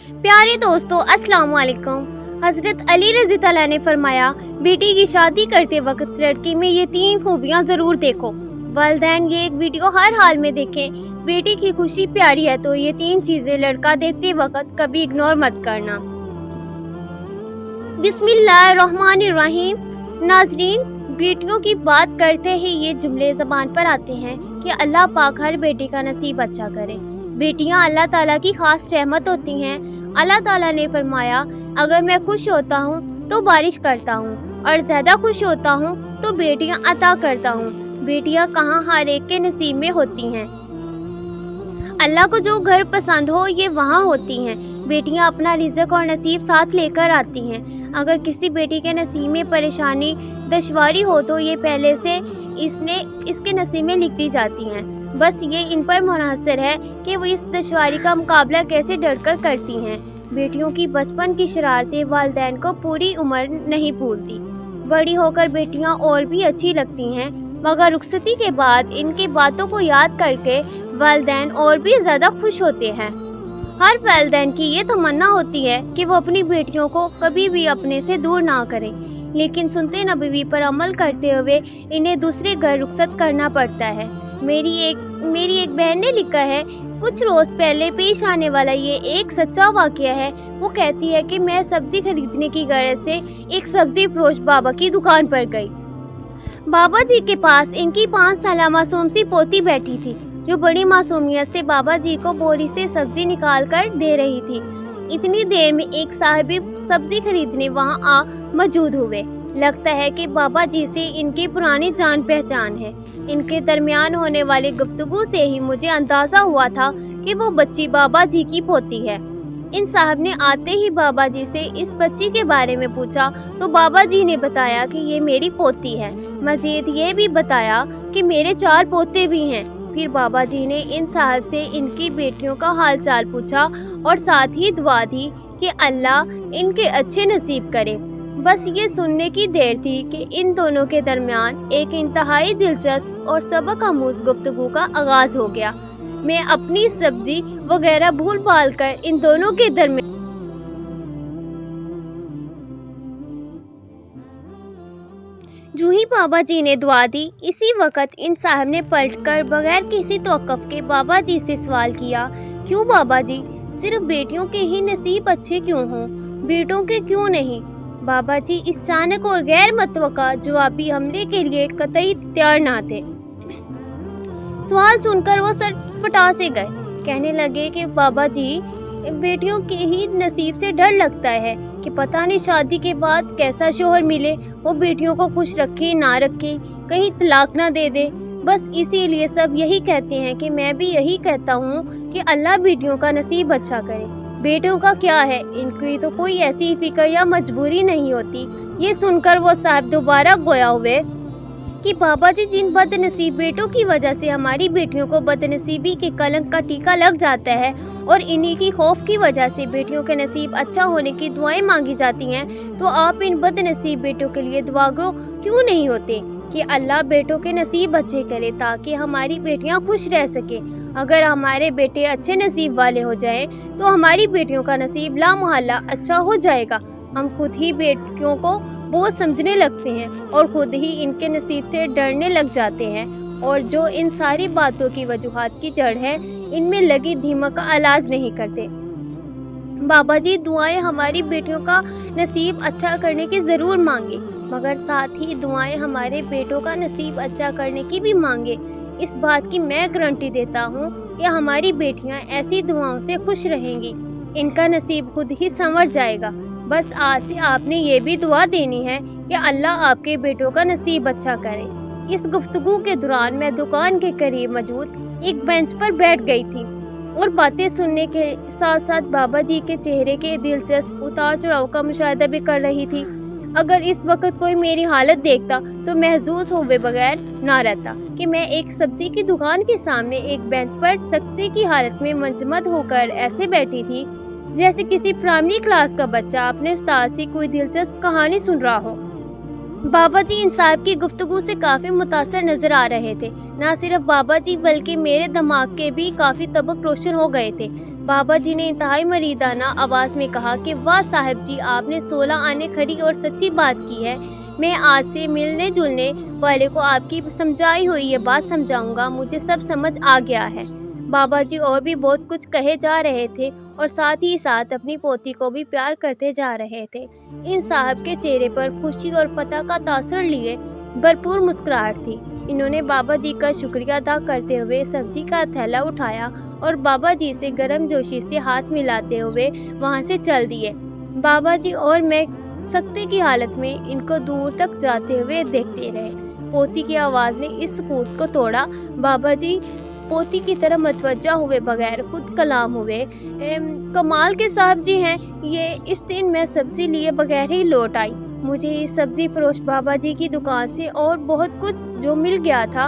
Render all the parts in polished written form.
پیارے دوستو السلام علیکم۔ حضرت علی رضی اللہ عنہ نے فرمایا، بیٹی کی شادی کرتے وقت لڑکی میں یہ 3 خوبیاں ضرور دیکھو۔ والدین یہ ایک ویڈیو ہر حال میں دیکھیں۔ بیٹی کی خوشی پیاری ہے تو یہ 3 چیزیں لڑکا دیکھتے وقت کبھی اگنور مت کرنا۔ بسم اللہ الرحمن الرحیم۔ ناظرین، بیٹیوں کی بات کرتے ہی یہ جملے زبان پر آتے ہیں کہ اللہ پاک ہر بیٹی کا نصیب اچھا کرے۔ بیٹیاں اللہ تعالیٰ کی خاص رحمت ہوتی ہیں۔ اللہ تعالیٰ نے فرمایا، اگر میں خوش ہوتا ہوں تو بارش کرتا ہوں اور زیادہ خوش ہوتا ہوں تو بیٹیاں عطا کرتا ہوں۔ بیٹیاں کہاں ہر ایک کے نصیب میں ہوتی ہیں۔ اللہ کو جو گھر پسند ہو یہ وہاں ہوتی ہیں۔ بیٹیاں اپنا رزق اور نصیب ساتھ لے کر آتی ہیں۔ اگر کسی بیٹی کے نصیب میں پریشانی دشواری ہو تو یہ پہلے سے اس کے نصیب میں لکھ دی جاتی ہیں۔ بس یہ ان پر منحصر ہے کہ وہ اس دشواری کا مقابلہ کیسے ڈٹ کر کرتی ہیں۔ بیٹیوں کی بچپن کی شرارتیں والدین کو پوری عمر نہیں بھولتی۔ بڑی ہو کر بیٹیاں اور بھی اچھی لگتی ہیں، مگر رخصتی کے بعد ان کی باتوں کو یاد کر کے والدین اور بھی زیادہ خوش ہوتے ہیں۔ ہر والدین کی یہ تمنا ہوتی ہے کہ وہ اپنی بیٹیوں کو کبھی بھی اپنے سے دور نہ کریں، لیکن سنتے نبوی پر عمل کرتے ہوئے انہیں دوسرے گھر رخصت کرنا پڑتا ہے۔ میری ایک بہن نے لکھا ہے، کچھ روز پہلے پیش آنے والا یہ ایک سچا واقعہ ہے۔ وہ کہتی ہے کہ میں سبزی خریدنے کی غرض سے ایک سبزی فروش بابا کی دکان پر گئی۔ بابا جی کے پاس ان کی 5 سالہ معصوم سی پوتی بیٹھی تھی، جو بڑی معصومیت سے بابا جی کو بوری سے سبزی نکال کر دے رہی تھی۔ اتنی دیر میں ایک صاحب سبزی خریدنے وہاں آ موجود ہوئے۔ لگتا ہے کہ بابا جی سے ان کی پرانی جان پہچان ہے۔ ان کے درمیان ہونے والی گفتگو سے ہی مجھے اندازہ ہوا تھا کہ وہ بچی بابا جی کی پوتی ہے۔ ان صاحب نے آتے ہی بابا جی سے اس بچی کے بارے میں پوچھا تو بابا جی نے بتایا کہ یہ میری پوتی ہے۔ مزید یہ بھی بتایا کہ میرے 4 پوتے بھی ہیں۔ پھر بابا جی نے ان صاحب سے ان کی بیٹیوں کا حال چال پوچھا اور ساتھ ہی دعا دی کہ اللہ ان کے اچھے نصیب کرے۔ بس یہ سننے کی دیر تھی کہ ان دونوں کے درمیان ایک انتہائی دلچسپ اور سبق آموز گفتگو کا آغاز ہو گیا۔ میں اپنی سبزی وغیرہ بھول بھال کر ان دونوں کے درمیان جو ہی بابا جی نے دعا دی، اسی وقت ان صاحب نے پلٹ کر بغیر کسی توقف کے بابا جی سے سوال کیا، کیوں بابا جی، صرف بیٹیوں کے ہی نصیب اچھے کیوں ہوں، بیٹوں کے کیوں نہیں؟ بابا جی اس اچانک اور غیر متوقع جوابی حملے کے لیے قطعی تیار نہ تھے۔ سوال سن کر وہ سر پٹا سے گئے۔ کہنے لگے کہ بابا جی، بیٹیوں کے ہی نصیب سے ڈر لگتا ہے کہ پتہ نہیں شادی کے بعد کیسا شوہر ملے، وہ بیٹیوں کو خوش رکھے نہ رکھے، کہیں طلاق نہ دے دے۔ بس اسی لیے سب یہی کہتے ہیں کہ میں بھی یہی کہتا ہوں کہ اللہ بیٹیوں کا نصیب اچھا کرے۔ بیٹوں کا کیا ہے، ان کی تو کوئی ایسی فکر یا مجبوری نہیں ہوتی۔ یہ سن کر وہ صاحب دوبارہ گویا ہوئے کہ بابا جی، جن بد نصیب بیٹوں کی وجہ سے ہماری بیٹیوں کو بد نصیبی کے کلنک کا ٹیکا لگ جاتا ہے اور انہی کی خوف کی وجہ سے بیٹیوں کے نصیب اچھا ہونے کی دعائیں مانگی جاتی ہیں، تو آپ ان بد نصیب بیٹوں کے لیے دعا گو کیوں نہیں ہوتے کہ اللہ بیٹوں کے نصیب اچھے کرے تاکہ ہماری بیٹیاں خوش رہ سکیں۔ اگر ہمارے بیٹے اچھے نصیب والے ہو جائیں تو ہماری بیٹیوں کا نصیب لا محالہ اچھا ہو جائے گا۔ ہم خود ہی بیٹیوں کو بہت سمجھنے لگتے ہیں اور خود ہی ان کے نصیب سے ڈرنے لگ جاتے ہیں، اور جو ان ساری باتوں کی وجوہات کی جڑ ہے، ان میں لگی دیمک کا علاج نہیں کرتے۔ بابا جی، دعائیں ہماری بیٹیوں کا نصیب اچھا کرنے کی ضرور مانگے، مگر ساتھ ہی دعائیں ہمارے بیٹوں کا نصیب اچھا کرنے کی بھی مانگے۔ اس بات کی میں گارنٹی دیتا ہوں کہ ہماری بیٹیاں ایسی دعاؤں سے خوش رہیں گی، ان کا نصیب خود ہی سنور جائے گا۔ بس آج سے آپ نے یہ بھی دعا دینی ہے کہ اللہ آپ کے بیٹوں کا نصیب اچھا کرے۔ اس گفتگو کے دوران میں دکان کے قریب موجود ایک بینچ پر بیٹھ گئی تھی اور باتیں سننے کے ساتھ ساتھ بابا جی کے چہرے کے دلچسپ اتار چڑھاؤ کا مشاہدہ بھی کر رہی تھی۔ اگر اس وقت کوئی میری حالت دیکھتا تو محظوظ ہوئے بغیر نہ رہتا کہ میں ایک سبزی کی دکان کے سامنے ایک بینچ پر سکتے کی حالت میں منجمد ہو کر ایسے بیٹھی تھی جیسے کسی پرائمری کلاس کا بچہ اپنے استاد سے کوئی دلچسپ کہانی سن رہا ہو۔ بابا جی ان صاحب کی گفتگو سے کافی متاثر نظر آ رہے تھے۔ نہ صرف بابا جی بلکہ میرے دماغ کے بھی کافی طبق روشن ہو گئے تھے۔ बाबा जी ने इंतहाई मरीदाना आवाज़ में कहा कि वाह साहब जी, आपने 16 आने खरी और सच्ची बात की है। मैं आज से मिलने जुलने वाले को आपकी समझाई हुई ये बात समझाऊंगा। मुझे सब समझ आ गया है। बाबा जी और भी बहुत कुछ कहे जा रहे थे और साथ ही साथ अपनी पोती को भी प्यार करते जा रहे थे। इन साहब के चेहरे पर खुशी और फतह का तासर लिए भरपूर मुस्कुराहट थी। इन्होंने बाबा जी का शुक्रिया अदा करते हुए सब्जी का थैला उठाया और बाबा जी से गर्मजोशी से हाथ मिलाते हुए वहां से चल दिए। बाबा जी और मैं सख्ते की हालत में इनको दूर तक जाते हुए देखते रहे। पोती की आवाज़ ने इस सकूत को तोड़ा। बाबा जी पोती की तरफ मतवज्जा हुए बगैर खुद कलाम हुए। कमाल के साहब जी हैं ये, इस दिन मैं सब्जी लिए बगैर ही लौट आई। मुझे इस सब्जी फरोश बाबा जी की दुकान से और बहुत कुछ जो मिल गया था।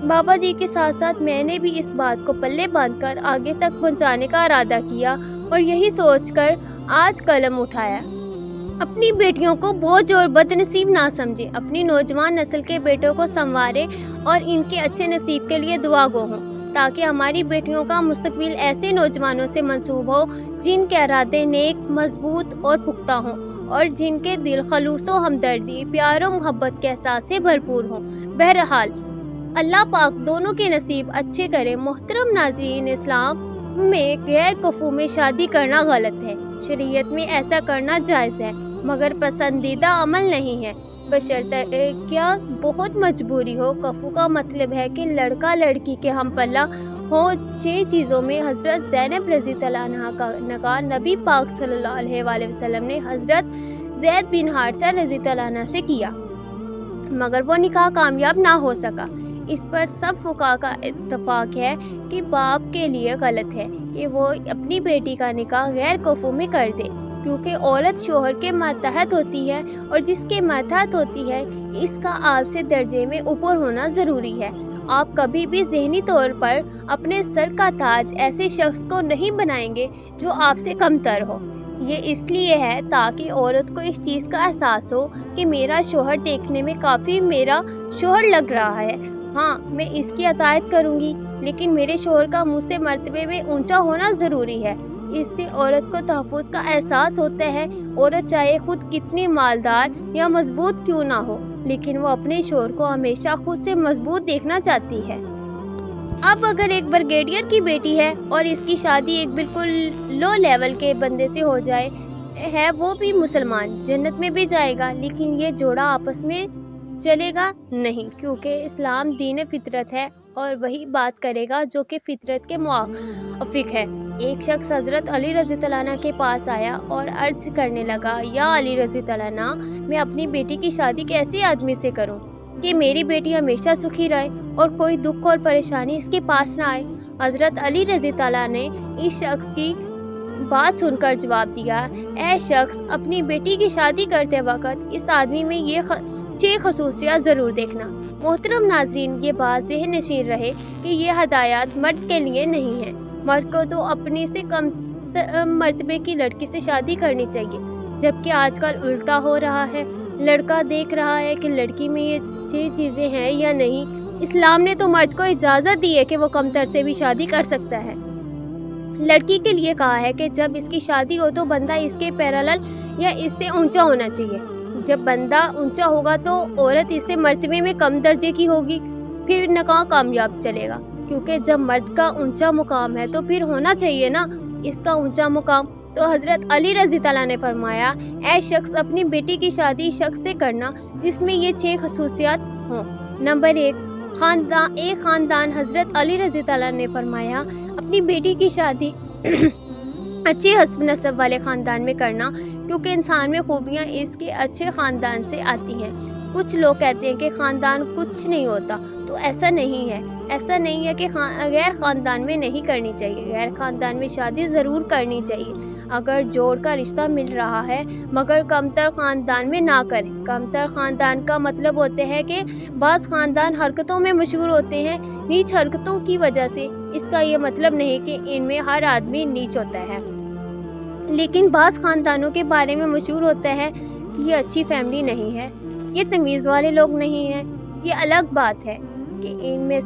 बाबा जी के साथ साथ मैंने भी इस बात को पल्ले बांधकर आगे तक पहुंचाने का इरादा किया और यही सोचकर आज कलम उठाया। अपनी बेटियों को बोझ और बदनसीब ना समझे, अपनी नौजवान नस्ल के बेटों को संवारे और इनके अच्छे नसीब के लिए दुआ गो हों, ताकि हमारी बेटियों का मुस्तकबिल ऐसे नौजवानों से मंसूब हो जिनके इरादे नेक, मजबूत और पुख्ता हों और जिनके दिल खलूस व हमदर्दी, प्यार और मोहब्बत के एहसास से भरपूर हों। बहरहाल अल्लाह पाक दोनों के नसीब अच्छे करे। मोहतरम नाज़रीन, इस्लाम में गैर कफू में शादी करना गलत है। शरीयत में ऐसा करना जायज़ है मगर पसंदीदा अमल नहीं है, बशर्ते क्या बहुत मजबूरी हो। कफू का मतलब है कि लड़का लड़की के हम पल्ला हो। 6 चीज़ों में हज़रत ज़ैनब रज़ी अल्लाह अन्हा का निकाह नबी पाक सल्लल्लाहु अलैहि वसल्लम ने हज़रत ज़ैद बिन हारिसा रज़ी अल्लाह अन्हा से किया, मगर वो निकाह कामयाब ना हो सका। इस पर सब फुक़हा का इत्तफ़ाक़ है कि बाप के लिए गलत है कि वो अपनी बेटी का निकाह गैर कफू में कर दे, क्योंकि औरत शोहर के मातहत होती है और जिसके मातहत होती है इसका आपसे दर्जे में ऊपर होना ज़रूरी है। आप कभी भी ज़हनी तौर पर अपने सर का ताज ऐसे शख्स को नहीं बनाएंगे जो आपसे कमतर हो। ये इसलिए है ताकि औरत को इस चीज़ का एहसास हो कि मेरा शोहर देखने में काफ़ी मेरा शोहर लग रहा है। हाँ, मैं इसकी अतायत करूँगी, लेकिन मेरे शोहर का मुझसे मर्तबे में ऊंचा होना ज़रूरी है। इससे औरत को तहफ़्फ़ुज़ का एहसास होता है। औरत चाहे खुद कितनी मालदार या मजबूत क्यों ना हो, लेकिन वो अपने शोहर को हमेशा खुद से मजबूत देखना चाहती है। अब अगर एक ब्रिगेडियर की बेटी है और इसकी शादी एक बिल्कुल लो लेवल के बंदे से हो जाए है, वो भी मुसलमान, जन्नत में भी जाएगा, लेकिन ये जोड़ा आपस में चलेगा नहीं, क्योंकि इस्लाम दीन फितरत है और वही बात करेगा जो कि फितरत के मुआफ़िक है। एक शख्स हज़रत अली रज़ी अल्लाह अन्हु के पास आया और अर्ज़ करने लगा, या अली रज़ी अल्लाह अन्हु, मैं अपनी बेटी की शादी कैसे आदमी से करूं कि मेरी बेटी हमेशा सुखी रहे और कोई दुख और परेशानी इसके पास ना आए। हज़रत अली रज़ी अल्लाह अन्हु ने इस शख्स की बात सुनकर जवाब दिया, ऐ शख्स, अपनी बेटी की शादी करते वक्त इस आदमी में ये 6 खसूसियात ज़रूर देखना। मोहतरम नाज़रीन, ये बात ज़हन नशीन रहे कि ये हदायत मर्द के लिए नहीं है। मर्द को तो अपने से कम मर्तबे की लड़की से शादी करनी चाहिए, जबकि आजकल उल्टा हो रहा है। लड़का देख रहा है कि लड़की में ये 6 चीज़ें हैं या नहीं। इस्लाम ने तो मर्द को इजाज़त दी है कि वो कमतर से भी शादी कर सकता है। लड़की के लिए कहा है कि जब इसकी शादी हो तो बंदा इसके पैरेलल या इससे ऊंचा होना चाहिए। जब बंदा ऊंचा होगा तो औरत इससे मर्तबे में कम दर्जे की होगी, फिर निकाह कामयाब चलेगा, क्योंकि जब मर्द का ऊंचा मुकाम है तो फिर होना चाहिए ना इसका ऊंचा मुकाम। तो हज़रत अली रज़ी अल्लाह ने फरमाया, ऐ शख्स, अपनी बेटी की शादी शख्स से करना जिसमें ये 6 खसूसियात हों। नंबर 1, ख़ानदान। हज़रत अली रज़ी अल्लाह ने फरमाया, अपनी बेटी की शादी अच्छे हस्ब नस्ब वाले ख़ानदान में करना, क्योंकि इंसान में खूबियाँ इसके अच्छे ख़ानदान से आती हैं। कुछ लोग कहते हैं कि ख़ानदान कुछ नहीं होता, तो ऐसा नहीं है। ऐसा नहीं है कि गैर ख़ानदान में नहीं करनी चाहिए। गैर ख़ानदान में शादी ज़रूर करनी चाहिए अगर जोड़ का रिश्ता मिल रहा है, मगर कमतर ख़ानदान में ना करें। कमतर ख़ानदान का मतलब होते हैं कि बाज़ ख़ानदान हरकतों में मशहूर होते हैं नीच हरकतों की वजह से। इसका ये मतलब नहीं कि इनमें हर आदमी नीच होता है, लेकिन बाज़ ख़ानदानों के बारे में मशहूर होता है कि ये अच्छी फैमिली नहीं है, ये तमीज़ वाले लोग नहीं हैं। ये अलग बात है कि इनमें से